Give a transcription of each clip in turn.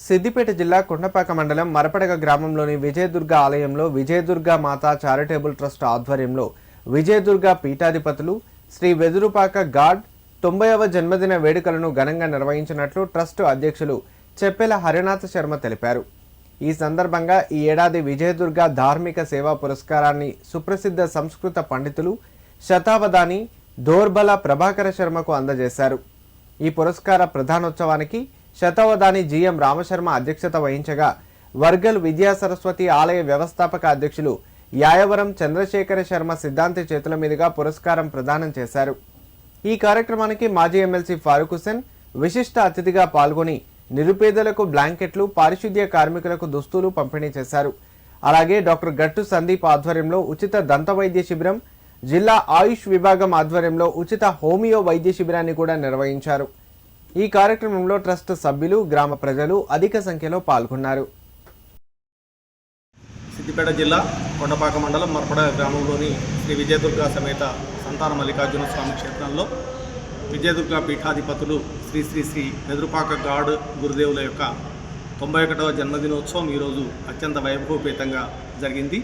సిద్దిపేట జిల్లా కొండపాక మండలం మరపడగ గ్రామంలోని విజయదుర్గ ఆలయంలో విజయదుర్గ మాతా చారిటబుల్ ట్రస్ట్ ఆధ్వర్యంలో విజయదుర్గ పీఠాధిపతులు శ్రీ వెదురుపాక గాడ్ 90వ జన్మదిన వేడుకలను ఘనంగా నిర్వహించినట్లు ట్రస్ట్ అధ్యక్షులు చెప్పెల హరినాథ శర్మ తెలిపారు. ఈ సందర్భంగా ఈ ఏడాది విజయదుర్గ ధార్మిక సేవా పురస్కారాన్ని సుప్రసిద్ధ సంస్కృత పండితులు శతావధాని దోర్బల ప్రభాకర శర్మకు అందజేశారు. ఈ పురస్కార ప్రధానోత్సవానికి శతావధాని జిఎం రామశర్మ అధ్యక్షత వహించగా వర్గల్ విద్యా సరస్వతి ఆలయ వ్యవస్థాపక అధ్యక్షులు యాయవరం చంద్రశేఖర శర్మ సిద్ధాంతి చేతుల మీదుగా పురస్కారం ప్రదానం చేశారు. ఈ కార్యక్రమానికి మాజీ ఎమ్మెల్సీ ఫారూక్ హుసేన్ విశిష్ట అతిథిగా పాల్గొని నిరుపేదలకు బ్లాంకెట్లు, పారిశుద్ధ్య కార్మికులకు దుస్తులు పంపిణీ చేశారు. అలాగే డాక్టర్ గట్టు సందీప్ ఆధ్వర్యంలో ఉచిత దంత వైద్య శిబిరం, జిల్లా ఆయుష్ విభాగం ఆధ్వర్యంలో ఉచిత హోమియో వైద్య శిబిరాన్ని కూడా నిర్వహించారు. ఈ కార్యక్రమంలో ట్రస్ట్ సభ్యులు, గ్రామ ప్రజలు అధిక సంఖ్యలో పాల్గొన్నారు. సిద్దిపేట జిల్లా కొండపాక మండలం మరపడగ గ్రామంలోని శ్రీ విజయదుర్గ సమేత సంతాన మల్లికార్జున స్వామి క్షేత్రంలో విజయదుర్గ పీఠాధిపతులు శ్రీ శ్రీ శ్రీ వెదురుపాక గాడ్ గురుదేవుల యొక్క 91వ జన్మదినోత్సవం ఈరోజు అత్యంత వైభవపేతంగా జరిగింది.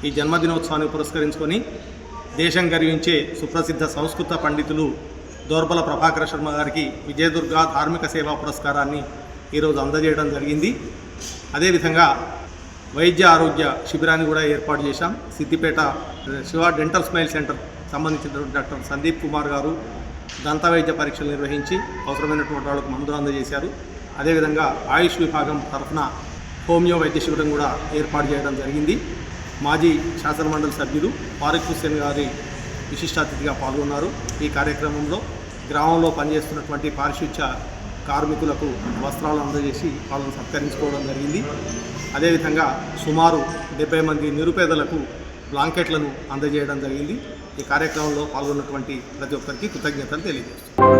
ఈ జన్మదినోత్సవాన్ని పురస్కరించుకొని దేశం గర్వించే సుప్రసిద్ధ సంస్కృత పండితులు దోర్బల ప్రభాకర శర్మ గారికి విజయదుర్గ ధార్మిక సేవా పురస్కారాన్ని ఈరోజు అందజేయడం జరిగింది. అదేవిధంగా వైద్య ఆరోగ్య శిబిరాన్ని కూడా ఏర్పాటు చేశాం. Siddipet Shiva dental smile centre సంబంధించినటువంటి డాక్టర్ సందీప్ కుమార్ గారు దంత వైద్య పరీక్షలు నిర్వహించి అవసరమైనటువంటి వాళ్ళకు మందులు అందజేశారు. అదేవిధంగా ఆయుష్ విభాగం తరఫున హోమియో వైద్య శిబిరం కూడా ఏర్పాటు చేయడం జరిగింది. మాజీ శాసనమండలి సభ్యులు ఫారూక్ హుసేన్ గారి విశిష్ట అతిథిగా పాల్గొన్నారు. ఈ కార్యక్రమంలో గ్రామంలో పనిచేస్తున్నటువంటి పారిశుద్ధ్య కార్మికులకు వస్త్రాలు అందజేసి వాళ్ళని సత్కరించుకోవడం జరిగింది. అదేవిధంగా సుమారు 70 మంది నిరుపేదలకు బ్లాంకెట్లను అందజేయడం జరిగింది. ఈ కార్యక్రమంలో పాల్గొన్నటువంటి ప్రతి ఒక్కరికి కృతజ్ఞతలు తెలియజేస్తున్నాను.